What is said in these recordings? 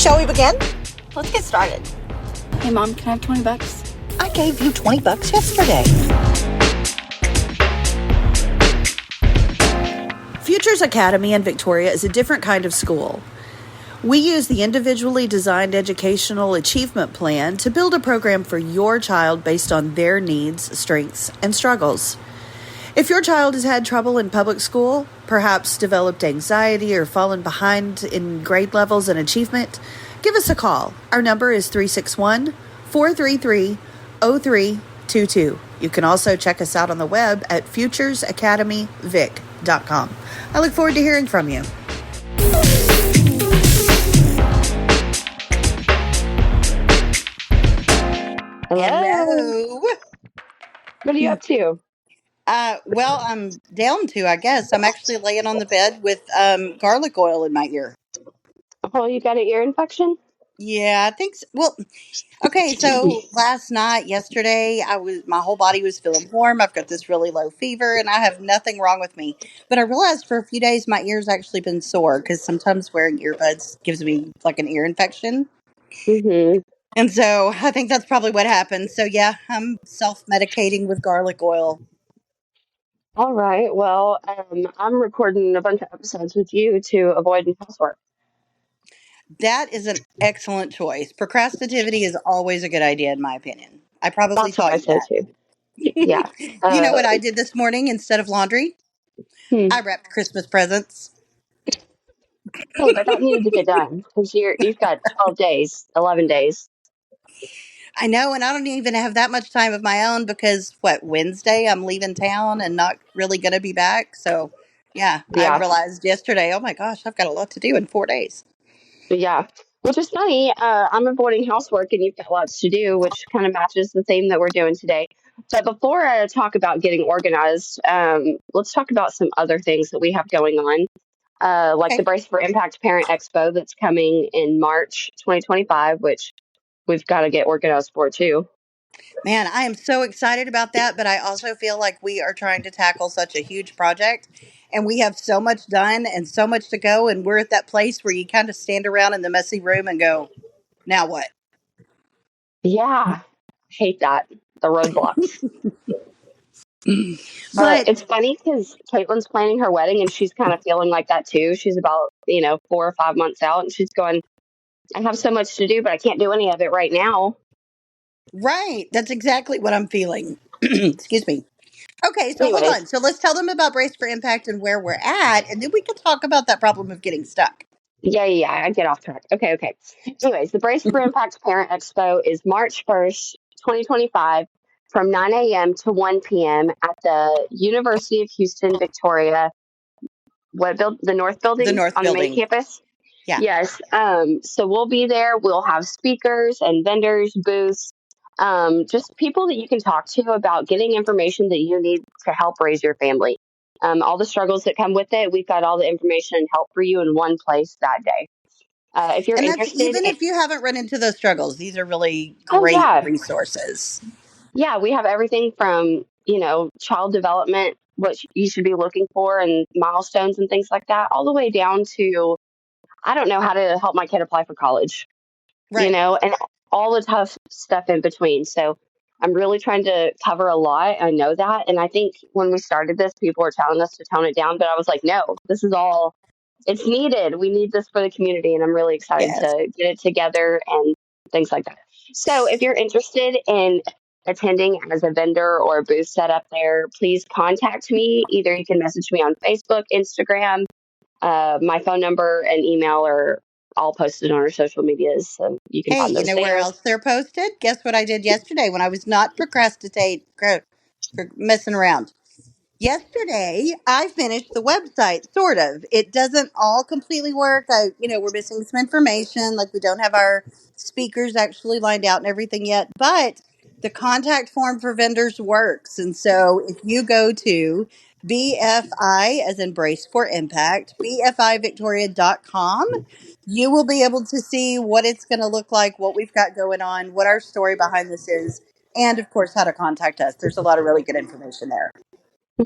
Shall we begin? Let's get started. Hey, Mom, can I have $20? I gave you $20 yesterday. Futures Academy in Victoria is a different kind of school. We use the individually designed educational achievement plan to build a program for your child based on their needs, strengths, and struggles. If your child has had trouble in public school, perhaps developed anxiety or fallen behind in grade levels and achievement, give us a call. Our number is 361-433-0322. You can also check us out on the web at futuresacademyvic.com. I look forward to hearing from you. Hello. What are you up to? Well, I'm down to, I guess. I'm actually laying on the bed with garlic oil in my ear. Oh, you got an ear infection? Yeah, I think so. Well, okay, so yesterday, my whole body was feeling warm. I've got this really low fever, and I have nothing wrong with me. But I realized for a few days my ear's actually been sore because sometimes wearing earbuds gives me like an ear infection. Mm-hmm. And so I think that's probably what happened. So yeah, I'm self-medicating with garlic oil. All right. Well, I'm recording a bunch of episodes with you to avoid housework. That is an excellent choice. Procrastinativity is always a good idea, in my opinion. I probably That's what taught I you say that. too. Yeah. You know what I did this morning instead of laundry? Hmm. I wrapped Christmas presents. Hey, but that needed to get done because you've got 12 days, 11 days. I know, and I don't even have that much time of my own because, Wednesday I'm leaving town and not really going to be back. So, yeah, I Yeah. realized yesterday, oh my gosh, I've got a lot to do in 4 days. Yeah. Which is funny. I'm avoiding housework and you've got lots to do, which kind of matches the theme that we're doing today. But before I talk about getting organized, let's talk about some other things that we have going on. Like the Okay. Brace for Impact Parent Expo that's coming in March 2025, which we've got to get organized for too. Man, I am so excited about that, but I also feel like we are trying to tackle such a huge project and we have so much done and so much to go. And we're at that place where you kind of stand around in the messy room and go, now what? Yeah, hate that. The roadblocks. But It's funny because Caitlin's planning her wedding and she's kind of feeling like that too. She's about, 4 or 5 months out and she's going, I have so much to do, but I can't do any of it right now. right, that's exactly what I'm feeling. Excuse me. Okay, so hold Anyways, on. So let's tell them about Brace for Impact and where we're at, and then we can talk about that problem of getting stuck. yeah, I get off track. Okay. Anyways, the Brace for Impact Parent Expo is March 1st, 2025, from 9 a.m. to 1 p.m. at the University of Houston, Victoria. The North The Building North on the main Building. campus? Yeah. Yes. So we'll be there. We'll have speakers and vendors, booths, just people that you can talk to about getting information that you need to help raise your family. All the struggles that come with it, we've got all the information and help for you in one place that day. If you're And that's interested even in, if you haven't run into those struggles. These are really oh great yeah, resources. yeah, we have everything from, child development, what you should be looking for and milestones and things like that, all the way down to, I don't know how to help my kid apply for college, Right. and all the tough stuff in between. So I'm really trying to cover a lot. I know that. And I think when we started this, people were telling us to tone it down, but I was like, no, this is all, it's needed. We need this for the community. And I'm really excited Yes. to get it together and things like that. So if you're interested in attending as a vendor or a booth set up there, please contact me. Either you can message me on Facebook, Instagram, my phone number and email are all posted on our social medias. So you can Hey, find you those know where there. else they're posted? Guess what I did yesterday when I was not messing around. Yesterday, I finished the website, sort of. It doesn't all completely work. We're missing some information. Like, we don't have our speakers actually lined out and everything yet, but the contact form for vendors works. And so if you go to BFI, as in Brace for Impact, bfivictoria.com, you will be able to see what it's going to look like, what we've got going on, what our story behind this is, and of course, how to contact us. There's a lot of really good information there.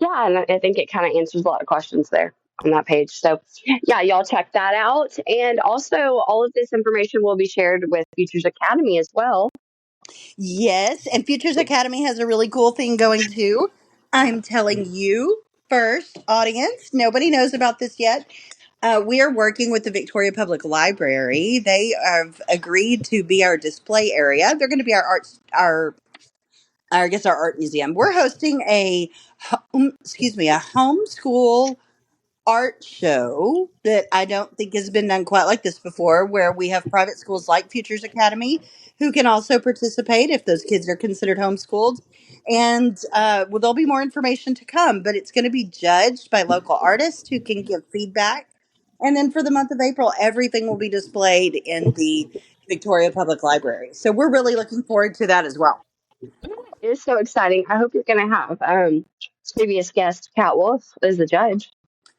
Yeah, and I think it kind of answers a lot of questions there. on that page. So, yeah, y'all check that out. And also, all of this information will be shared with Futures Academy as well. Yes, and Futures Academy has a really cool thing going too. I'm telling you first, audience, nobody knows about this yet. We are working with the Victoria Public Library. They have agreed to be our display area. They're going to be our arts, I guess our art museum. We're hosting a homeschool art show that I don't think has been done quite like this before, where we have private schools like Futures Academy who can also participate if those kids are considered homeschooled. And well, there'll be more information to come, but it's going to be judged by local artists who can give feedback. And then for the month of April, everything will be displayed in the Victoria Public Library. So we're really looking forward to that as well. It is so exciting. I hope you're going to have previous guest Kat Wolf as the judge.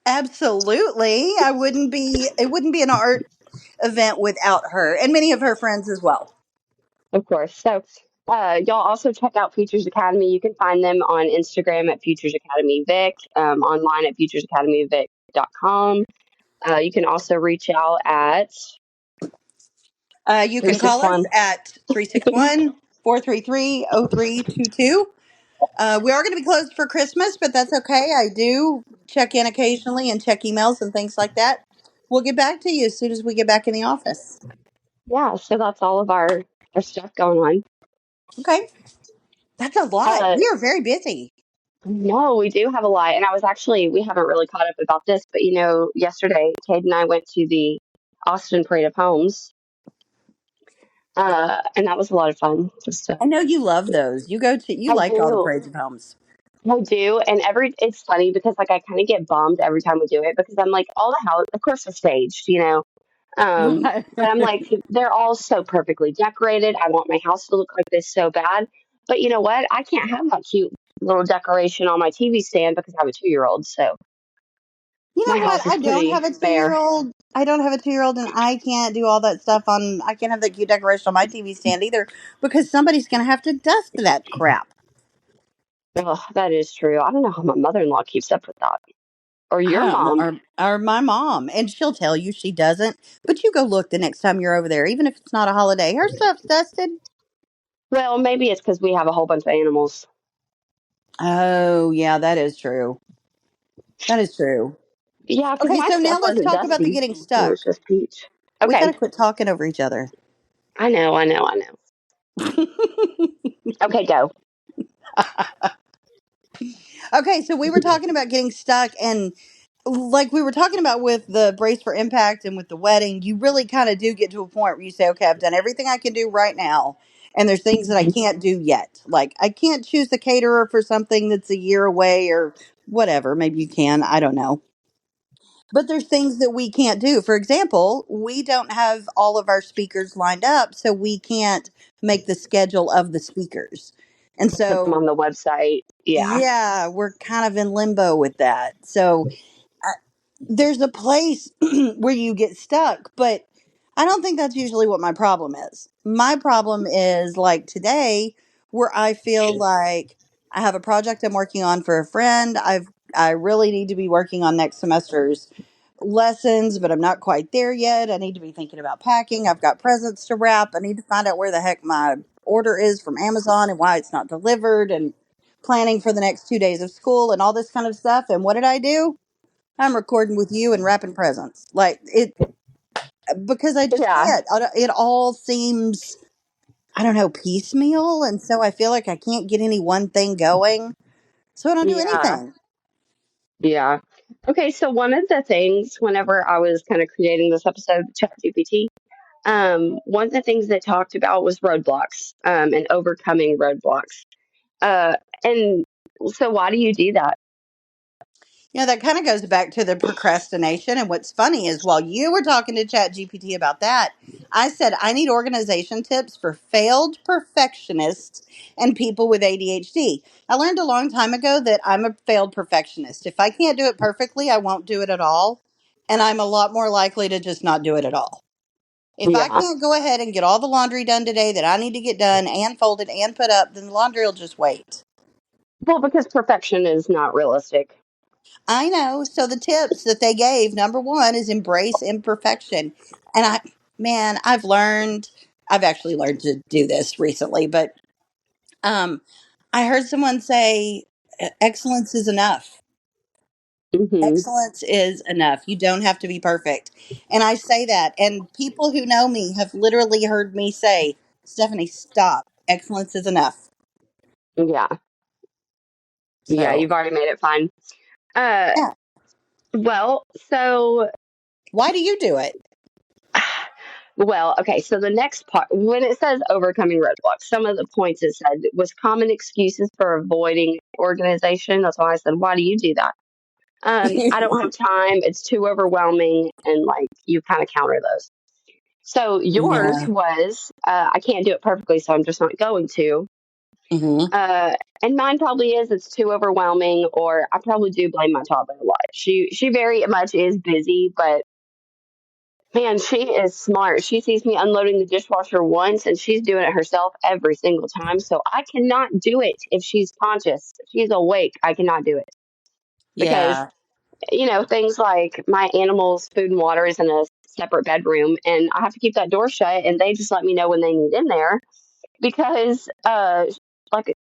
Absolutely. It wouldn't be an art event without her and many of her friends as well. Of course. So, y'all also check out Futures Academy. You can find them on Instagram at Futures Academy Vic, online at futuresacademyvic.com. You can also reach out at You can call us 361. at 361 433 0322. We are going to be closed for Christmas, but that's okay. I do check in occasionally and check emails and things like that. We'll get back to you as soon as we get back in the office. Yeah, so that's all of our stuff going on. Okay. That's a lot. Uh, We are very busy. no, we do have a lot. And we haven't really caught up about this, but yesterday, Cade and I went to the Austin Parade of Homes. And that was a lot of fun. I know you love those. You I like all the do. parades of homes. I do, and it's funny because like I kind of get bummed every time we do it because I'm like all the house, of course, they're staged. Right. But I'm like they're all so perfectly decorated. I want my house to look like this so bad, but you know what? I can't have that cute little decoration on my TV stand because I have a 2-year-old. So You my know what? house is pretty bare. I don't have a 2-year-old, and I can't do all that stuff on. I can't have that cute decoration on my TV stand either because somebody's going to have to dust that crap. Oh, that is true. I don't know how my mother-in-law keeps up with that, or I your don't know, mom. or my mom, and she'll tell you she doesn't. But you go look the next time you're over there, even if it's not a holiday. Her stuff's dusted. Well, maybe it's because we have a whole bunch of animals. Oh yeah, that is true. That is true. Yeah, because Okay, my so now stuff let's wasn't talk about the dusty. getting It was stuck. just peach. We got Okay, to quit talking over each other. I know, I know, I know. Okay, go. Okay, so we were talking about getting stuck, and like we were talking about with the brace for impact and with the wedding, you really kind of do get to a point where you say, okay, I've done everything I can do right now, and there's things that I can't do yet. Like I can't choose the caterer for something that's a year away or whatever. Maybe you can, I don't know. But there's things that we can't do. For example, we don't have all of our speakers lined up, so we can't make the schedule of the speakers. And Put them on so the website. Yeah. yeah, we're kind of in limbo with that. So there's a place where you get stuck, but I don't think that's usually what my problem is. My problem is like today where I feel like I have a project I'm working on for a friend. I really need to be working on next semester's lessons, but I'm not quite there yet. I need to be thinking about packing. I've got presents to wrap. I need to find out where the heck my order is from Amazon and why it's not delivered and planning for the next 2 days of school and all this kind of stuff. And what did I do? I'm recording with you and wrapping presents. Like it because I just Yeah. can't. It all seems I don't know piecemeal, and so I feel like I can't get any one thing going. So I don't do Yeah. anything. Yeah. Okay, so one of the things whenever I was kind of creating this episode with ChatGPT, one of the things that talked about was roadblocks, and overcoming roadblocks. Uh, and so why do you do that? You know, that kind of goes back to the procrastination. And what's funny is while you were talking to ChatGPT about that, I said I need organization tips for failed perfectionists and people with ADHD. I learned a long time ago that I'm a failed perfectionist. If I can't do it perfectly, I won't do it at all. And I'm a lot more likely to just not do it at all. If I Yeah. can't go ahead and get all the laundry done today that I need to get done and folded and put up, then the laundry will just wait. Well, because perfection is not realistic. I know. So the tips that they gave, number one is embrace imperfection. And man, I've actually learned to do this recently, but um, I heard someone say excellence is enough. Hmm. Excellence is enough. You don't have to be perfect. And I say that, and people who know me have literally heard me say, Stephanie, stop. Excellence is enough. Yeah. Yeah. So, You've already made it fine. Uh, yeah. well, so Why do you do it? Well, okay, so the next part, when it says overcoming roadblocks, some of the points it said was common excuses for avoiding organization. That's why I said, why do you do that? I don't have time. It's too overwhelming. And like you kind of counter those. So yours Yeah. was, I can't do it perfectly, so I'm just not going to. Hmm. Uh, and mine probably is it's too overwhelming, or I probably do blame my toddler a lot. She very much is busy, but man, she is smart. She sees me unloading the dishwasher once and she's doing it herself every single time. So I cannot do it if she's conscious. If she's awake, I cannot do it. Because, Yeah. things like my animals' food and water is in a separate bedroom and I have to keep that door shut and they just let me know when they need in there because like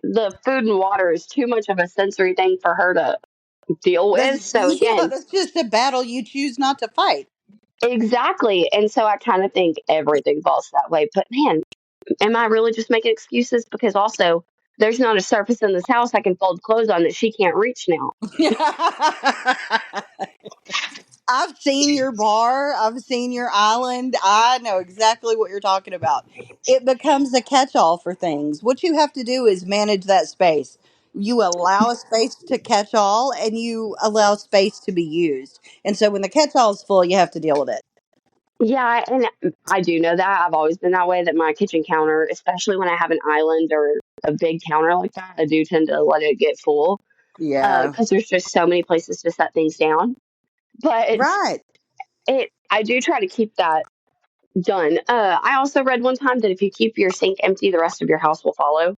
the food and water is too much of a sensory thing for her to deal with. So Yeah, again, that's just a battle you choose not to fight. exactly. And so I kind of think everything falls that way. But man, am I really just making excuses? Because also, there's not a surface in this house I can fold clothes on that she can't reach now. I've seen your bar. I've seen your island. I know exactly what you're talking about. It becomes a catch all for things. What you have to do is manage that space. You allow a space to catch all and you allow space to be used. And so when the catch all is full, you have to deal with it. Yeah, and I do know that. I've always been that way that my kitchen counter, especially when I have an island or a big counter like that, I do tend to let it get full Yeah. because there's just so many places to set things down. But Right. I do try to keep that done. I also read one time that if you keep your sink empty, the rest of your house will follow.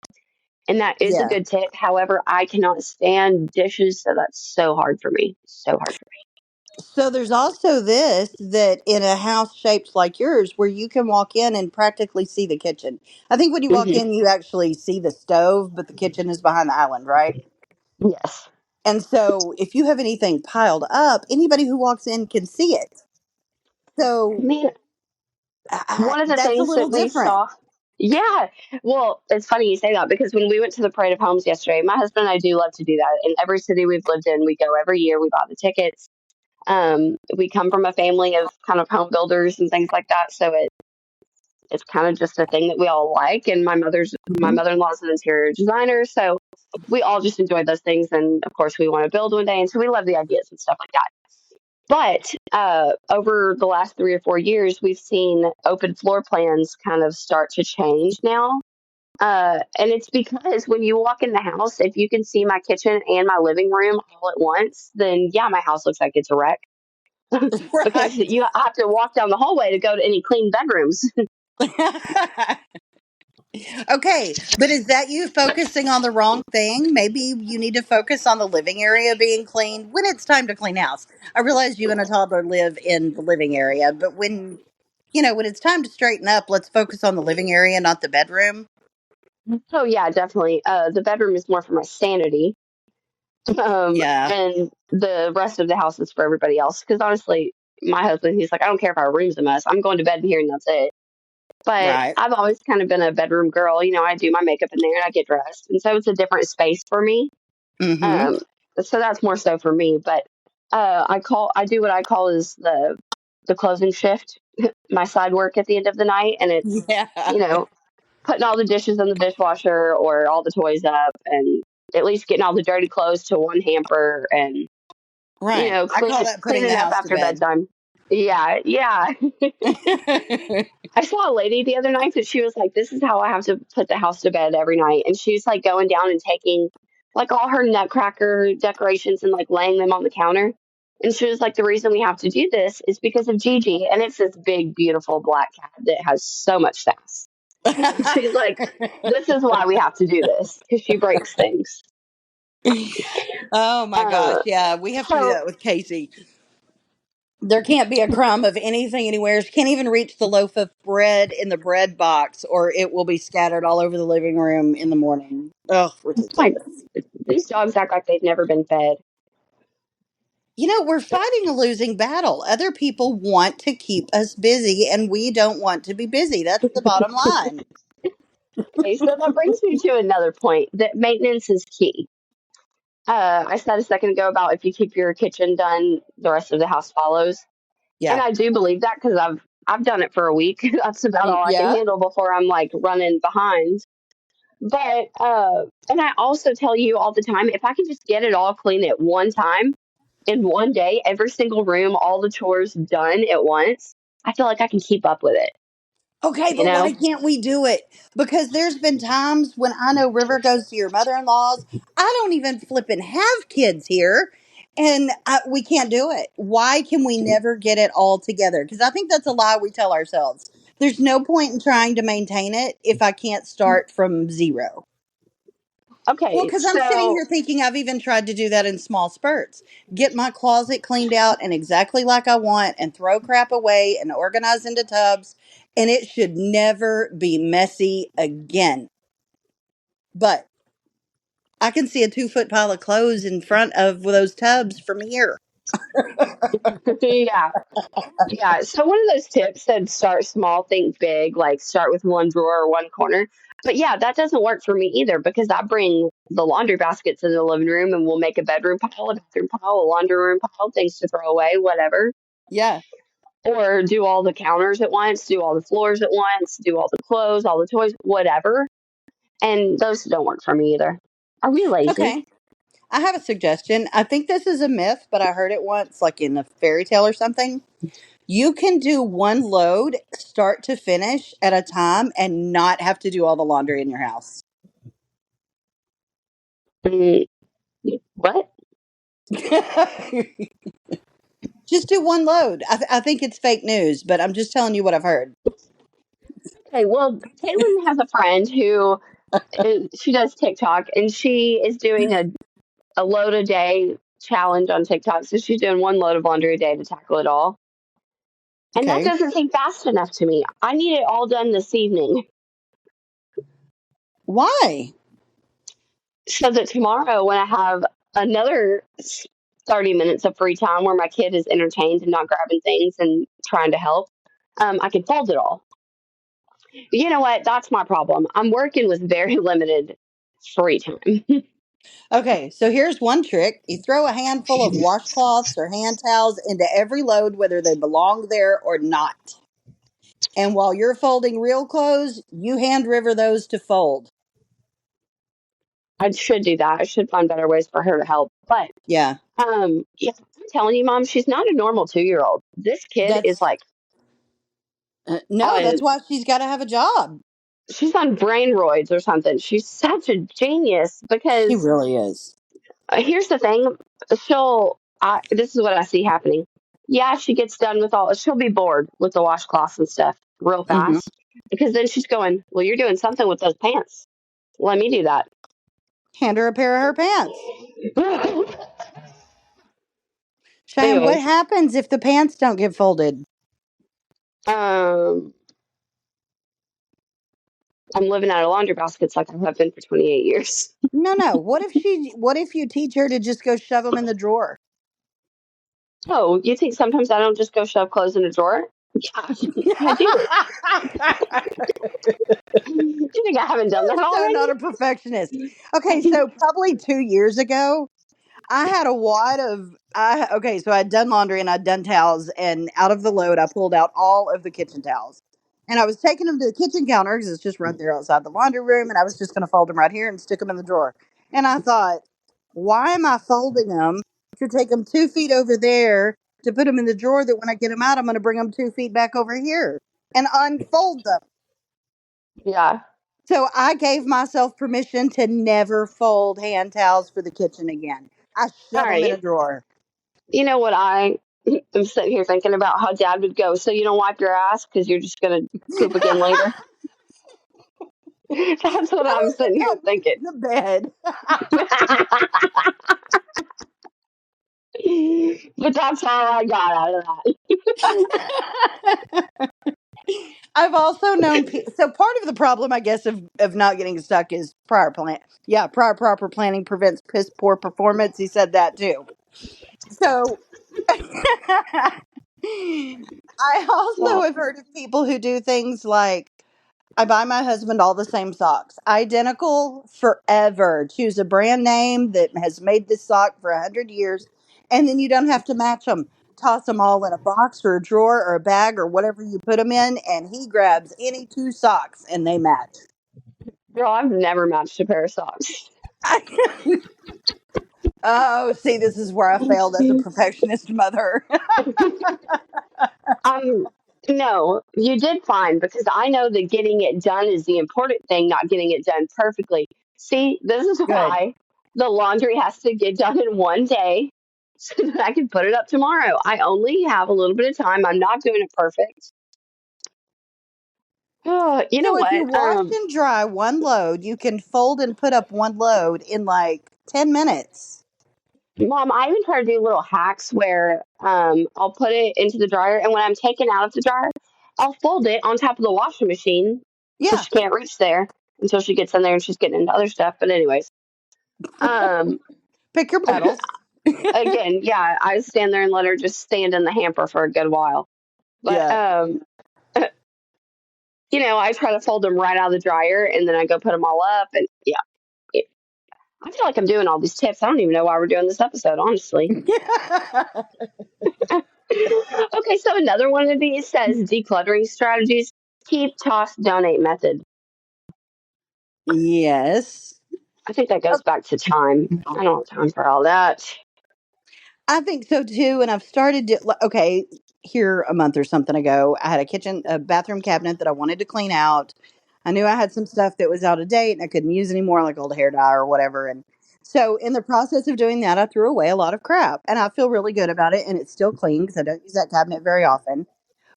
And that is a Yeah. good tip. However, I cannot stand dishes, so that's so hard for me. So hard for So there's also this that in a house shaped like yours where you can walk in and practically see the kitchen. I think when you me. walk in you actually see the stove, but the kitchen is behind the island, right? Yes. And so if you have anything piled up, anybody who walks in can see it. I So mean, one of the that's a things little that we different. saw, yeah. Well, it's funny you say that because when we went to the Parade of Homes yesterday, my husband and I do love to do that. In every city we've lived in, we go every year. We buy the tickets. We come from a family of kind of home builders and things like that, so it's kind of just a thing that we all like. And my Mhm. mother in law's an interior designer, so we all just enjoy those things. And of course, we want to build one day, and so we love the ideas and stuff like that. But over the last 3 or 4 years, we've seen open floor plans kind of start to change now. And it's because when you walk in the house, if you can see my kitchen and my living room all at once, then yeah, my house looks like it's a wreck because Right. you have to walk down the hallway to go to any clean bedrooms. Okay, but is that you focusing on the wrong thing? Maybe you need to focus on the living area being clean when it's time to clean house. I realize you and a toddler live in the living area, but when it's time to straighten up, let's focus on the living area, not the bedroom. Oh yeah, definitely. The bedroom is more for my sanity, Yeah, and the rest of the house is for everybody else. Because honestly, my husband, he's like, I don't care if our room's a mess. I'm going to bed in here, and that's it. But right. I've always kind of been a bedroom girl. I do my makeup in there and I get dressed. And so it's a different space for me. Mm-hmm. Um, so that's more so for me. But I do what I call is the closing shift, my side work at the end of the night. And it's, Yeah. you know, putting all the dishes in the dishwasher or all the toys up and at least getting all the dirty clothes to one hamper and, Right. I call that putting the cleaning up house to after bed. bedtime. Yeah, yeah. I saw a lady the other night that she was like, "This is how I have to put the house to bed every night," and she's like going down and taking like all her nutcracker decorations and like laying them on the counter. And she was like, "The reason we have to do this is because of Gigi, and it's this big, beautiful black cat that has so much sass." And she's like, "This is why we have to do this because she breaks things." Oh my gosh. Uh, Yeah, we have to do so that with Casey. There can't be a crumb of anything anywhere. She can't even reach the loaf of bread in the bread box, or it will be scattered all over the living room in the morning. Oh, like ridiculous. these dogs act like they've never been fed. We're fighting a losing battle. Other people want to keep us busy, and we don't want to be busy. That's the bottom line. Okay, so that brings me to another point that maintenance is key. I said a second ago about if you keep your kitchen done, the rest of the house follows, and Yeah. I do believe that because I've done it for a week. That's about all I can Yeah. handle before I'm like running behind. But and I also tell you all the time, if I can just get it all clean at one time in one day, every single room, all the chores done at once, I feel like I can keep up with it. Okay, You but why know? can't we do it? Because there's been times when I know River goes to your mother in law's. I don't even flipping have kids here, and we can't do it. Why can we never get it all together? Because I think that's a lie we tell ourselves. There's no point in trying to maintain it if I can't start from zero. Well, Okay, because I'm sitting so here thinking I've even tried to do that in small spurts. Get my closet cleaned out and exactly like I want and throw crap away and organize into tubs. And it should never be messy again. But I can see a 2 foot pile of clothes in front of those tubs from here. yeah, yeah. So one of those tips said start small, think big, like start with one drawer or one corner. But yeah, that doesn't work for me either because I bring the laundry baskets in the living room and we'll make a bedroom pile, a bathroom pile, a laundry room pile, things to throw away, whatever. Yeah. Or do all the counters at once, do all the floors at once, do all the clothes, all the toys, whatever. And those don't work for me either. Are we lazy? Okay. I have a suggestion. I think this is a myth, but I heard it once, like in a fairy tale or something. You can do one load start to finish at a time and not have to do all the laundry in your house. Mm, what? Just do one load. I think it's fake news, but I'm just telling you what I've heard. Okay, well, Caitlin has a friend who she does TikTok and she is doing a load a day challenge on TikTok. So she's doing one load of laundry a day to tackle it all. And that Okay. doesn't seem fast enough to me. I need it all done this evening Why? so that tomorrow when I have another 30 minutes of free time where my kid is entertained and not grabbing things and trying to help, I can fold it all. You know what? That's my problem. I'm working with very limited free time. Okay, so here's one trick. You throw a handful of washcloths or hand towels into every load, whether they belong there or not. And while you're folding real clothes, you hand River those to fold. I should do that. I should find better ways for her to help. But Yeah, yeah, I'm telling you, Mom, she's not a normal 2-year-old. This kid is that's like no, on that's why she's got to have a job. she's on brain roids or something. She's such a genius She because really is. here's the thing. This is what I see happening. Yeah, she gets done with she'll be bored with the washcloths and stuff real Hmm. fast because then she's going, well, you're doing something with those pants. Let me do that. Hand her a pair of her pants. Cheyenne, what Anyways, happens if the pants don't get folded? um, I'm living out of laundry baskets like I have been for 28 years. No, no. What if you teach her to just go shove them in the drawer? Oh, you think sometimes I don't just go shove clothes in a drawer? Yeah, I do. You think I haven't done that So not a already? perfectionist. Okay, so probably 2 years ago, I had a wad of I okay, so I'd done laundry and I'd done towels, and out of the load, I pulled out all of the kitchen towels, and I was taking them to the kitchen counter because it's just right there outside the laundry room, and I was just going to fold them right here and stick them in the drawer. And I thought, why am I folding them to take them 2 feet over there to put them in the drawer? That when I get them out, I'm going to bring them 2 feet back over here and unfold them. Yeah. So I gave myself permission to never fold hand towels for the kitchen again. I All shove them in a right. drawer. You know what I am sitting here thinking about how Dad would go. So you don't wipe your ass because you're just gonna poop again later. That's what How I'm is it sitting here not thinking. making the bed? But that's all I got out of that. I've also known so part of the problem, I guess, of not getting stuck is prior plan. Yeah, prior proper planning prevents piss poor performance. He said that too. So I also Yeah. have heard of people who do things like I buy my husband all the same socks, identical forever. Choose a brand name that has made this sock for 100 years, and then you don't have to match them. Toss them all in a box or a drawer or a bag or whatever you put them in, and he grabs any two socks and they match. Girl, I've never matched a pair of socks. Oh, see, this is where I failed as a perfectionist mother. Um, no, you did fine because I know that getting it done is the important thing, not getting it done perfectly. See, this is Good. why the laundry has to get done in one day so that I can put it up tomorrow. I only have a little bit of time. I'm not doing it perfect. Oh, you know So if you what? wash and dry one load, you can fold and put up one load in like 10 minutes. Mom, I even try to do little hacks where I'll put it into the dryer, and when I'm taking out of the dryer, I'll fold it on top of the washing machine so Yeah, she can't reach there until she gets in there and she's getting into other stuff. But anyways, um, pick your battles. again, yeah, I stand there and let her just stand in the hamper for a good while. But Yeah. I try to fold them right out of the dryer, and then I go put them all up, and yeah, it, I feel like I'm doing all these tips. I don't even know why we're doing this episode, honestly. Okay, so another one of these says decluttering strategies. Keep, toss, donate method. Yes. I think that goes back to time. I don't have time for all that. I think so too. And I've started to, okay, here a month or something ago, I had a bathroom cabinet that I wanted to clean out. I knew I had some stuff that was out of date and I couldn't use anymore, like old hair dye or whatever. And so, in the process of doing that, I threw away a lot of crap. And I feel really good about it. And it's still clean because I don't use that cabinet very often.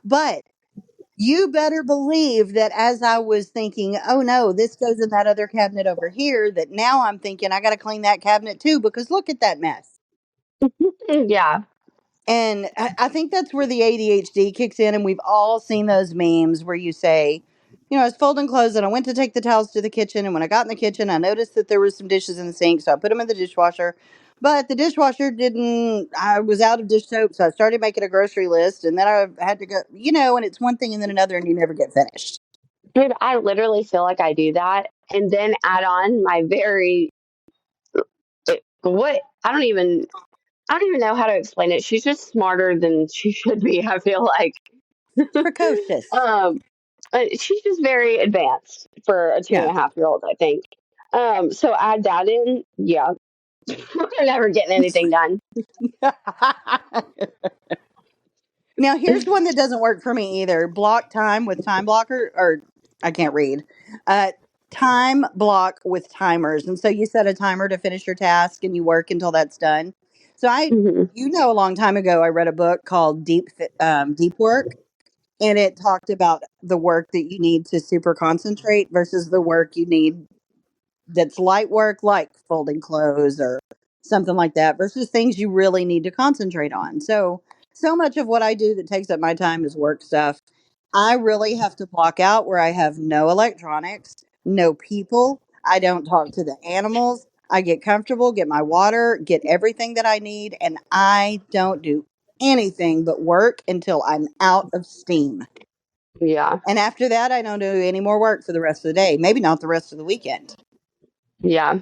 But you better believe that as I was thinking, oh no, this goes in that other cabinet over here, that now I'm thinking I got to clean that cabinet too because look at that mess. Yeah. And I think that's where the ADHD kicks in. And we've all seen those memes where you say, I was folding clothes and I went to take the towels to the kitchen. And when I got in the kitchen, I noticed that there was some dishes in the sink. So I put them in the dishwasher. But the dishwasher didn't, I was out of dish soap. So I started making a grocery list. And then I had to go, and it's one thing and then another, and you never get finished. Dude, I literally feel like I do that and then add on my what I don't even know how to explain it. She's just smarter than she should be, I feel like. Precocious. Um she's just very advanced for a two and Yeah. a half year old, I think. So add that in, yeah. We're never getting anything done. Now, here's one that doesn't work for me either. Block time with time blocker, or I can't read. Uh, Time block with timers. And so you set a timer to finish your task and you work until that's done. So Hmm. a long time ago, I read a book called Deep Work, and it talked about the work that you need to super concentrate versus the work you need that's light work, like folding clothes or something like that, versus things you really need to concentrate on. So much of what I do that takes up my time is work stuff. I really have to block out where I have no electronics, no people. I don't talk to the animals. I get comfortable, get my water, get everything that I need, and I don't do anything but work until I'm out of steam. Yeah. And after that, I don't do any more work for the rest of the day. Maybe not the rest of the weekend. Yeah.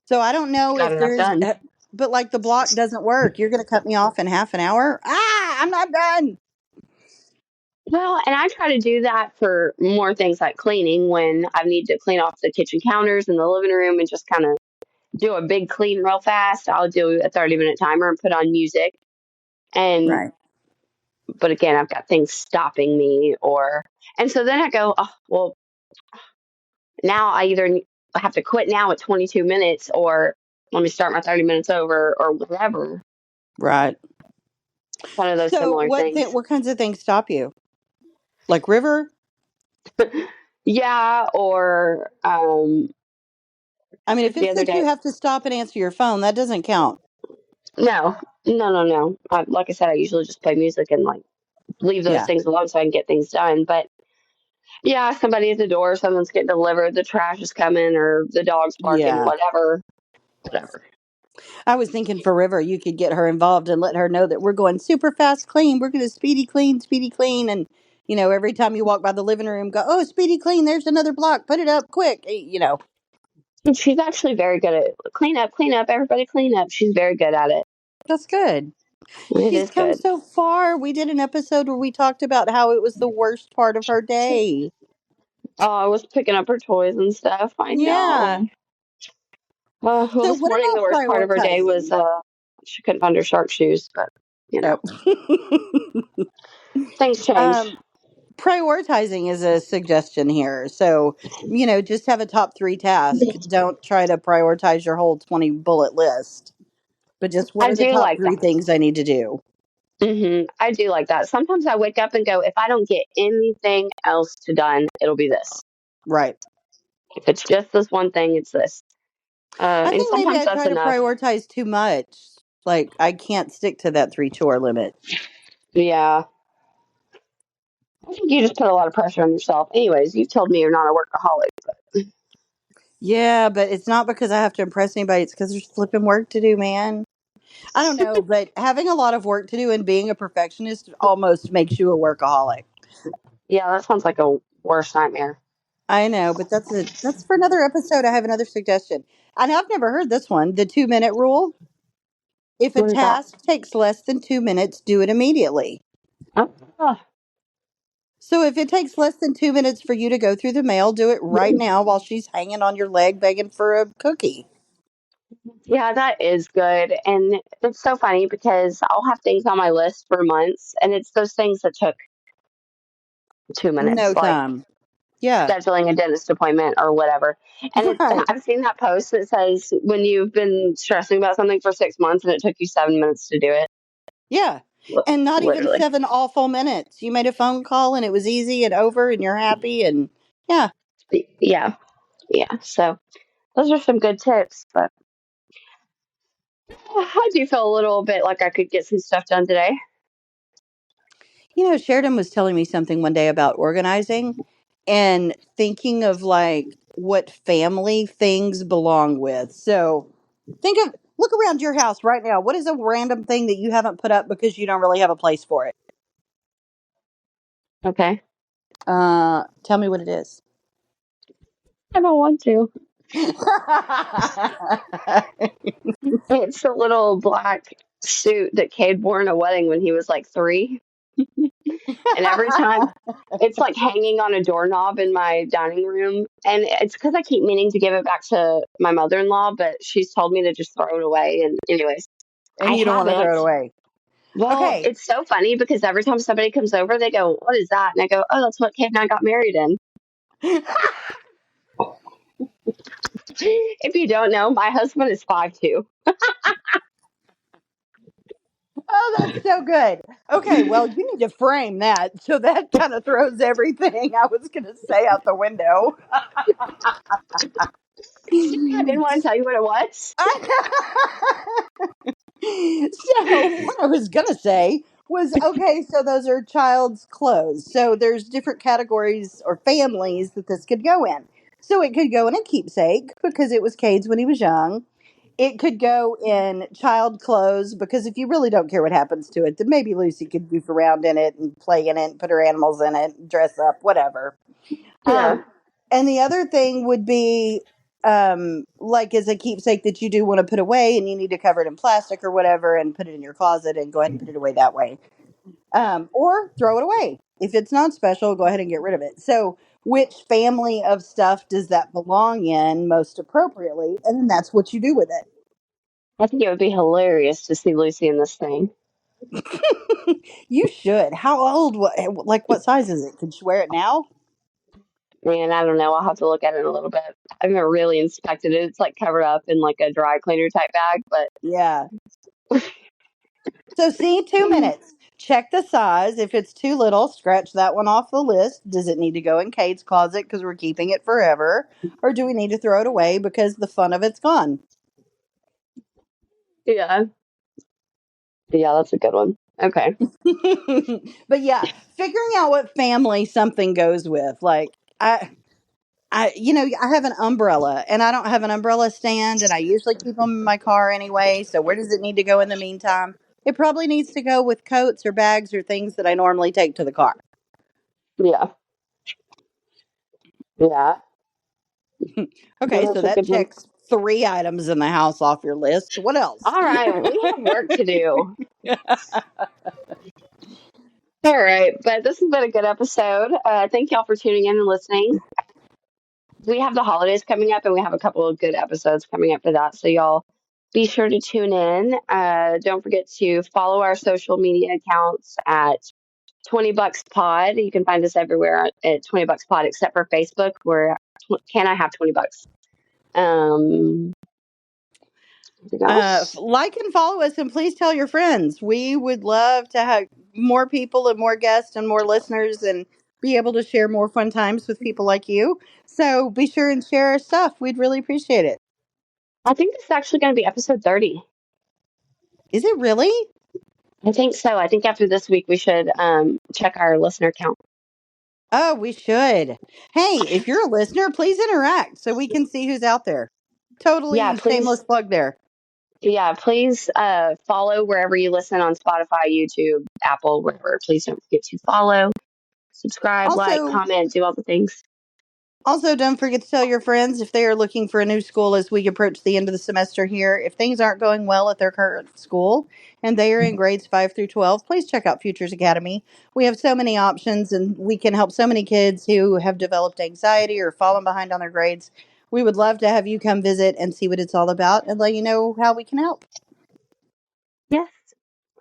So I don't know Got if enough there's, done. but like the block doesn't work. You're going to cut me off in half an hour. I'm not done. Well, and I try to do that for more things like cleaning when I need to clean off the kitchen counters and the living room and just kind of do a big clean real fast. I'll do a 30-minute timer and put on music. And, Right. but again, I've got things stopping me and so then I go, oh, well, now I either have to quit now at 22 minutes or let me start my 30 minutes over or whatever. Right. One of those So similar things. what kinds of things stop you? Like river? Yeah, or I mean, if the it's other that you day, have to stop and answer your phone, that doesn't count. no, no. Like I said, I usually just play music and like leave those Yeah. things alone so I can get things done. But yeah, somebody at the door, someone's getting delivered, the trash is coming, or the dog's barking, Yeah. whatever. I was thinking for River, you could get her involved and let her know that we're going super fast clean. We're going to speedy clean. And, every time you walk by the living room, go, oh, speedy clean. There's another block. Put it up quick. And she's actually very good at clean up, everybody clean up. She's very good at it. That's good. It She's is come good. so far. We did an episode where we talked about how it was the worst part of her day. Oh, I was picking up her toys and stuff. I Yeah. know. Well, So this what morning the about worst part of her day was prioritizing? she couldn't find her shark shoes, but you know, Oh. things change. um, Prioritizing is a suggestion here. So, just have a top three task. Don't try to prioritize your whole 20 bullet list, but just what I are the do top like three that. things I need to do? I do like that. Sometimes I wake up and go, if I don't get anything else to done, it'll be this. Right. If it's just this one thing, it's this. I And think maybe sometimes I that's try to enough. prioritize too much. Like, I can't stick to that three chore limit. Yeah. I think you just put a lot of pressure on yourself. Anyways, you've told me you're not a workaholic. Yeah, but it's not because I have to impress anybody. It's because there's flipping work to do, man. I don't know, but having a lot of work to do and being a perfectionist almost makes you a workaholic. Yeah, that sounds like a worst nightmare. I know, but that's for another episode. I have another suggestion. And I've never heard this one, the 2-minute rule. If a What is that? task takes less than 2 minutes, do it immediately. Oh, So if it takes less than 2 minutes for you to go through the mail, do it right now while she's hanging on your leg begging for a cookie. yeah, that is good. And it's so funny because I'll have things on my list for months, and it's those things that took 2 minutes, No like time. Yeah. scheduling a dentist appointment or whatever. And Right. I've seen that post that says when you've been stressing about something for 6 months and it took you 7 minutes to do it. Yeah. And not even Literally. 7 awful minutes. You made a phone call and it was easy and over and you're happy and yeah. Yeah. Yeah. So those are some good tips. But I do feel a little bit like I could get some stuff done today. Sheridan was telling me something one day about organizing and thinking of like what family things belong with. So look around your house right now. What is a random thing that you haven't put up because you don't really have a place for it? Okay. Tell me what it is. I don't want to. It's a little black suit that Cade wore in a wedding when he was like 3. And every time it's like hanging on a doorknob in my dining room. And it's because I keep meaning to give it back to my mother in law, but she's told me to just throw it away. And, anyways, I And you don't want to throw haven't. it away. Well, Okay. it's so funny because every time somebody comes over, they go, "What is that?" And I go, "Oh, that's what Kate and I got married in." If you don't know, my husband is 5'2". Oh, that's so good. Okay, well, you need to frame that. So that kind of throws everything I was going to say out the window. I didn't want to tell you what it was. So what I was gonna say was okay, so those are child's clothes. So there's different categories or families that this could go in. So it could go in a keepsake because it was Cade's when he was young. It could go in child clothes because if you really don't care what happens to it, then maybe Lucy could goof around in it and play in it and put her animals in it, dress up, whatever. Yeah, Um, and the other thing would be like as a keepsake that you do want to put away and you need to cover it in plastic or whatever and put it in your closet and go ahead and put it away that way. Or throw it away. If it's not special, go ahead and get rid of it. So, which family of stuff does that belong in most appropriately? And then that's what you do with I think it would be hilarious to see Lucy in this thing. it. You should. How old? Like, what size is it? Can she wear it now? Man, I don't know. I'll have to look at it in a little bit. I haven't really inspected it. It's like covered up in like a dry cleaner type bag, but Yeah. So, see, 2 minutes. check the size. If it's too little, scratch that one off the list. Does it need to go in Kate's closet because we're keeping it forever? Or do we need to throw it away because the fun of it's gone? Yeah. Yeah, that's a good one. Okay. But yeah, figuring out what family something goes with. Like, I have an umbrella and I don't have an umbrella stand and I usually keep them in my car anyway. So where does it need to go in the meantime? It probably needs to go with coats or bags or things that I normally take to the car. Yeah. Yeah. Okay, Well, so that's a that good one. checks 3 items in the house off your list. What else? All right. We have work to do. All right. But this has been a good episode. Thank y'all for tuning in and listening. We have the holidays coming up and we have a couple of good episodes coming up for that. So y'all be sure to tune in. Don't forget to follow our social media accounts at 20 Bucks Pod. You can find us everywhere at 20 Bucks Pod except for Facebook where Can I Have 20 Bucks? Anything else? Like and follow us and please tell your friends. We would love to have more people and more guests and more listeners and be able to share more fun times with people like you. So be sure and share our stuff. We'd really appreciate it. I think this is actually going to be episode 30. Is it really? I think so. I think after this week, we should check our listener count. Oh, we should. Hey, if you're a listener, please interact so we can see who's out there. Yeah, Totally please. shameless plug there. Yeah, please follow wherever you listen on Spotify, YouTube, Apple, wherever. Please don't forget to follow, subscribe, like, Also, comment, do all the things. don't forget to tell your friends if they are looking for a new school as we approach the end of the semester here. If things aren't going well at their current school and they are in grades 5 through 12, please check out Futures Academy. We have so many options and we can help so many kids who have developed anxiety or fallen behind on their grades. We would love to have you come visit and see what it's all about and let you know how we can help. Yes.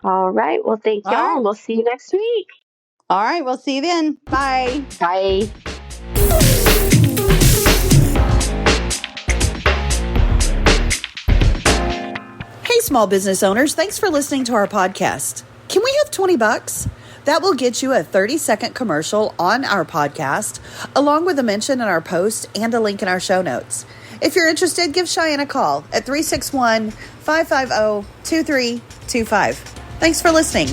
All right. Well, thank All y'all, right. and we'll see you next week. All right. We'll see you then. Bye. Bye. Hey, small business owners, thanks for listening to our podcast. Can we have 20 bucks? That will get you a 30-second commercial on our podcast, along with a mention in our post and a link in our show notes. If you're interested, give Cheyenne a call at 361-550-2325. Thanks for listening.